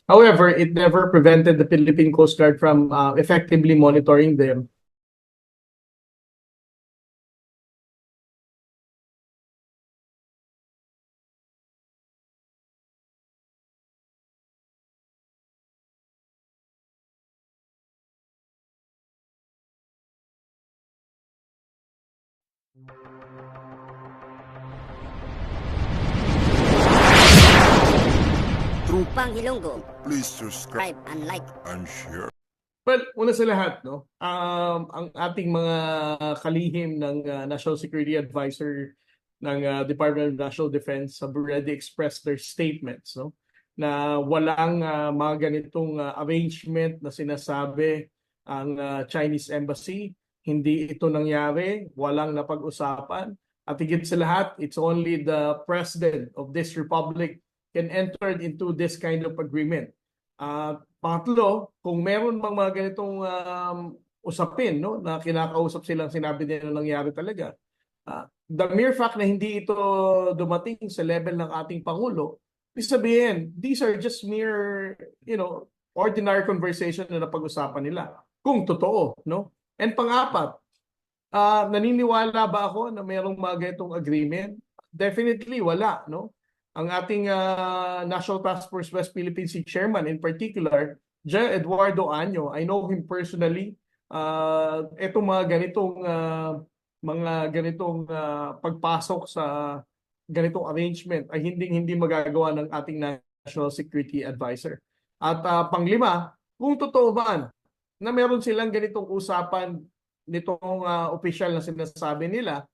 However, it never prevented the Philippine Coast Guard from effectively monitoring them. Trumpang Ilonggo. Please subscribe Subscribe and like. and share. Well, una sa lahat, no, ang ating mga kalihim ng National Security Advisor ng Department of National Defense have already expressed their statements, no, na walang mga ganitong arrangement na sinasabi ang Chinese Embassy. Hindi ito nangyari, walang napag-usapan. At higit sa lahat, it's only the President of this Republic can enter into this kind of agreement. Pangatlo, kung meron bang mga ganitong usapin, no, na kinakausap silang sinabi nila nangyari talaga, the mere fact na hindi ito dumating sa level ng ating Pangulo, ibig sabihin, these are just mere, ordinary conversation na napag-usapan nila. Kung totoo, no? And pang-apat, naniniwala ba ako na mayroong mga ganitong agreement? Definitely wala, no? Ang ating National Task Force West Philippine Sea Chairman in particular, J. Eduardo Año, I know him personally. Etong mga ganitong pagpasok sa ganitong arrangement ay hindi magagawa ng ating National Security Advisor. At panglima, kung totoo ba na meron silang ganitong usapan nitong official na sinasabi nila,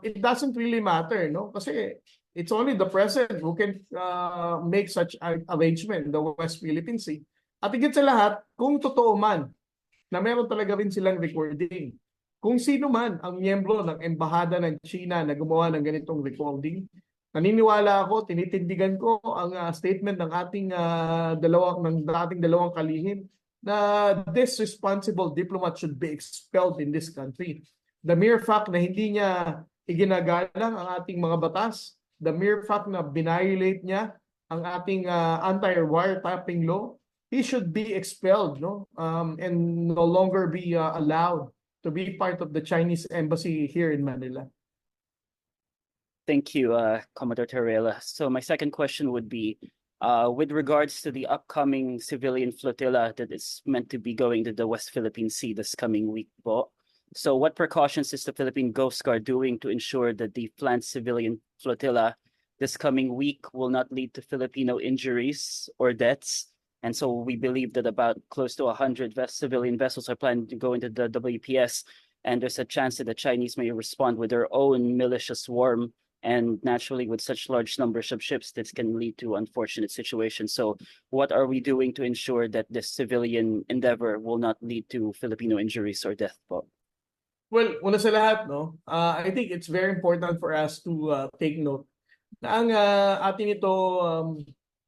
it doesn't really matter, no? Kasi it's only the president who can make such arrangement in the West Philippine Sea. At higit sa lahat, kung totoo man na meron talaga rin silang recording, kung sino man ang miyembro ng Embahada ng China na gumawa ng ganitong recording, naniniwala ako, tinitindigan ko ang statement ng ating dating dalawang kalihim na this responsible diplomat should be expelled in this country. The mere fact na hindi niya iginagalang ang ating mga batas, the mere fact na binviolate niya ang ating anti-wiretapping law, he should be expelled, no? And no longer be allowed to be part of the Chinese embassy here in Manila. Thank you, Commodore Torrella. So my second question would be, with regards to the upcoming civilian flotilla that is meant to be going to the West Philippine Sea this coming week po. So what precautions is the Philippine Coast Guard doing to ensure that the planned civilian flotilla this coming week will not lead to Filipino injuries or deaths? And so we believe that about close to 100 civilian vessels are planned to go into the WPS, and there's a chance that the Chinese may respond with their own militia swarm, and naturally with such large numbers of ships, this can lead to unfortunate situations. So what are we doing to ensure that this civilian endeavor will not lead to Filipino injuries or death po? Well, una sa lahat, no, I think it's very important for us to take note na ang ating ito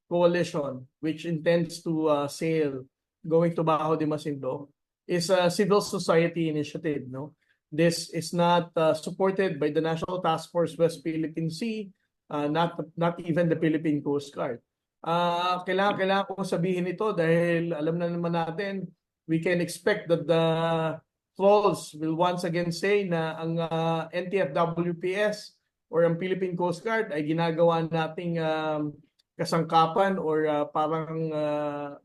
coalition, which intends to sail going to Bajo de Masinloc, is a civil society initiative, no? This is not supported by the National Task Force West Philippine Sea, not even the Philippine Coast Guard. Kailangan kong sabihin ito dahil alam na naman natin, we can expect that the trolls will once again say na ang NTF-WPS or ang Philippine Coast Guard ay ginagawa nating kasangkapan or parang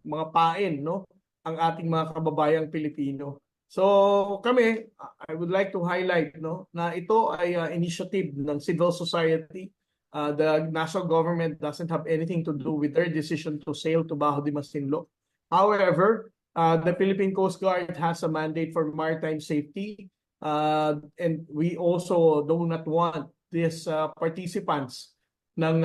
mga pain, no, ang ating mga kababayang Pilipino. So kami, I would like to highlight, no, na ito ay initiative ng civil society. The national government doesn't have anything to do with their decision to sail to Bajo de Masinloc. However, the Philippine Coast Guard has a mandate for maritime safety, and we also do not want these participants ng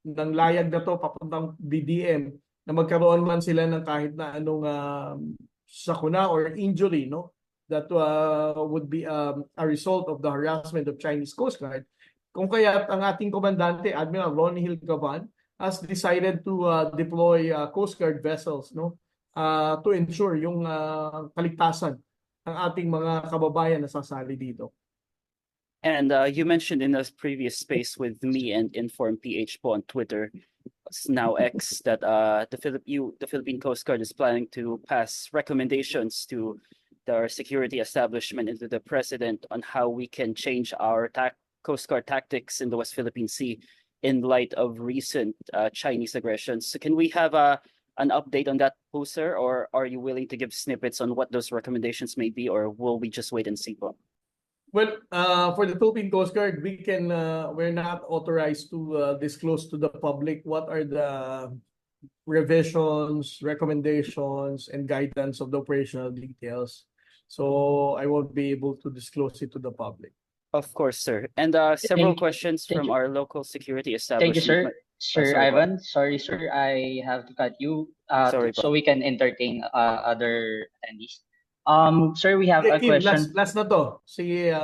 layag na to papuntang BDM na magkaroon man sila ng kahit na anong sakuna or injury, no, that would be a result of the harassment of Chinese Coast Guard. Kung kaya ang ating komandante, Admiral Ronnie Hill Gavan, has decided to deploy Coast Guard vessels, no, to ensure yung kaligtasan ng ating mga kababayan na sasali dito. And you mentioned in a previous space with me and Inform PH po on Twitter now X, that the Philippine Coast Guard is planning to pass recommendations to our security establishment and to the president on how we can change our Coast Guard tactics in the West Philippine Sea in light of recent Chinese aggressions. So can we have an update on that, sir, or are you willing to give snippets on what those recommendations may be, or will we just wait and see? Well, for the Philippine Coast Guard, we're not authorized to disclose to the public what are the revisions, recommendations, and guidance of the operational details. So I won't be able to disclose it to the public. Of course, sir. And several questions thank from you. our local security Thank you, establishment. sir. Sir sorry, Ivan. Sorry, sir. I have to cut you Sorry, so we can entertain other attendees. Sir, we have a Kim, question. last na to. Sige,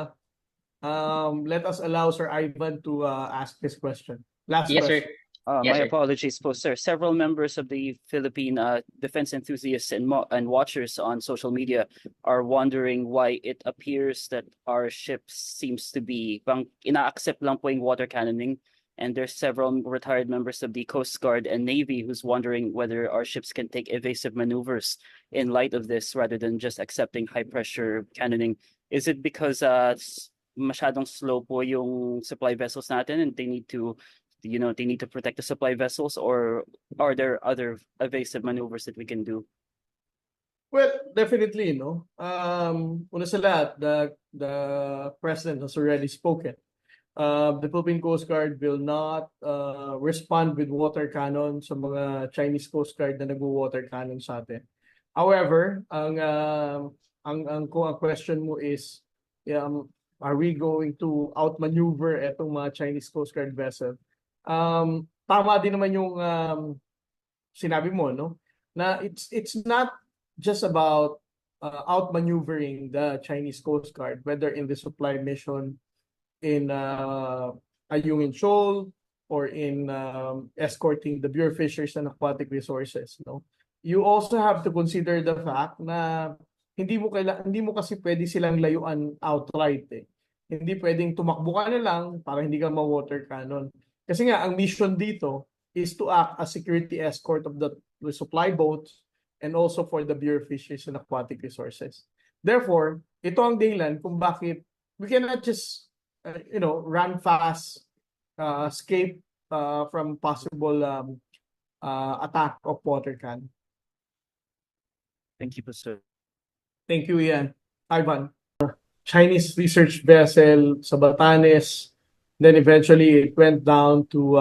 let us allow Sir Ivan to ask this question. Last Yes, question. sir. My Yes, sir. apologies, sir. Several members of the Philippine defense enthusiasts and watchers on social media are wondering why it appears that our ships seems to be ina-accept lang po yung water cannoning, and there's several retired members of the Coast Guard and Navy who's wondering whether our ships can take evasive maneuvers in light of this rather than just accepting high pressure cannoning. Is it because masyadong slow po yung supply vessels natin and they need to protect the supply vessels, or are there other evasive maneuvers that we can do? Well, definitely, no. Una sa lahat, the president has already spoken. The Philippine Coast Guard will not respond with water cannon sa mga Chinese Coast Guard na nagwo-water cannon sa atin. However, ang question mo is, are we going to outmaneuver etong mga Chinese Coast Guard vessel? Tama din naman yung sinabi mo, no? Na it's not just about outmaneuvering the Chinese Coast Guard, whether in the supply mission in Ayungin Shoal or in escorting the Bureau of Fisheries and Aquatic Resources, no? You also have to consider the fact na hindi mo kasi pwede silang layuan outright eh. Hindi pwedeng tumakbo ka na lang para hindi ka ma-water cannon. Kasi nga, ang mission dito is to act as security escort of the supply boats and also for the Bureau of Fisheries and Aquatic Resources. Therefore, ito ang dahilan kung bakit we cannot just, run fast, escape from possible attack of water cannon. Thank you, sir. Thank you, Ian. Ivan. Chinese research vessel sa Batanes. Then eventually it went down to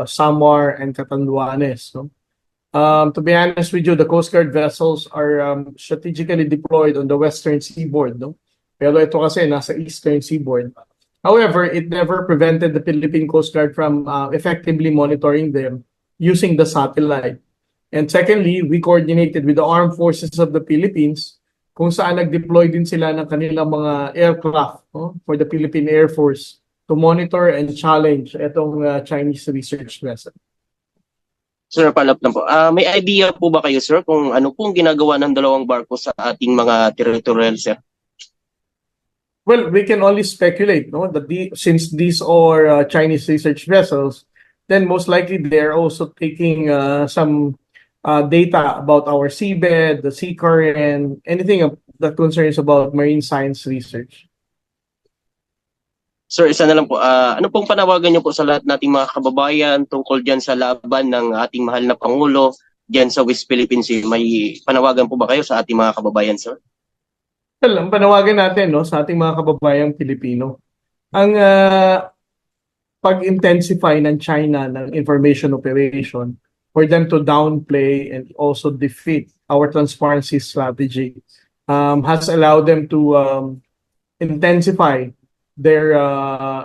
Samar and Catanduanes. No? To be honest with you, the Coast Guard vessels are strategically deployed on the western seaboard. No? Pero ito kasi nasa eastern seaboard. However, it never prevented the Philippine Coast Guard from effectively monitoring them using the satellite. And secondly, we coordinated with the armed forces of the Philippines kung saan nag-deploy din sila ng kanilang mga aircraft, no? For the Philippine Air Force to monitor and challenge itong Chinese research vessel. Sir, palap lang po. May idea po ba kayo, sir, kung ano pong ginagawa ng dalawang barko sa ating mga territorial, sir? Well, we can only speculate, no? That since these are Chinese research vessels, then most likely they're also taking some data about our seabed, the sea current, anything that concerns about marine science research. Sir, isa na lang po. Ano pong panawagan niyo po sa lahat nating mga kababayan tungkol dyan sa laban ng ating mahal na Pangulo dyan sa West Philippine Sea? May panawagan po ba kayo sa ating mga kababayan, sir? Well, ang panawagan natin, no, sa ating mga kababayang Pilipino, ang pag-intensify ng China ng information operation for them to downplay and also defeat our transparency strategy has allowed them to intensify their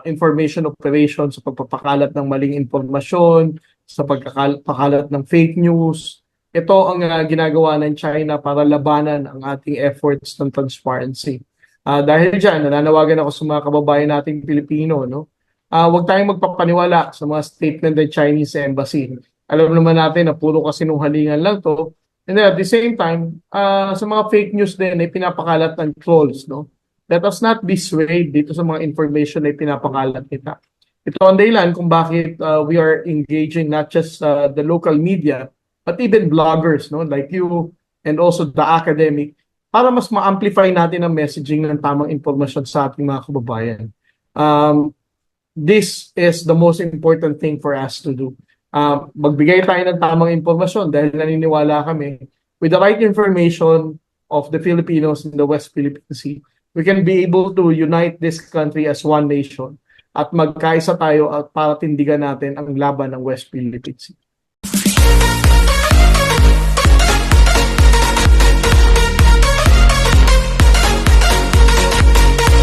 information operations sa pagpapakalat ng maling informasyon, sa pagpapakalat ng fake news. Ito ang ginagawa ng China para labanan ang ating efforts ng transparency. Dahil dyan, nananawagan ako sa mga kababayan nating Pilipino, no? Huwag tayong magpapaniwala sa mga statement ng Chinese Embassy. Alam naman natin na puro kasinungalingan lang to. And then at the same time, sa mga fake news din ay pinapakalat ng trolls, no? Let us not be swayed dito sa mga information na pinapakalat nila. ito ang dahilan kung bakit we are engaging not just the local media, but even bloggers, no, like you, and also the academic, para mas ma-amplify natin ang messaging ng tamang impormasyon sa ating mga kababayan. This is the most important thing for us to do. Magbigay tayo ng tamang impormasyon dahil naniniwala kami with the right information of the Filipinos in the West Philippine Sea, we can be able to unite this country as one nation at magkaisa tayo at para tindigan natin ang laban ng West Philippine Sea.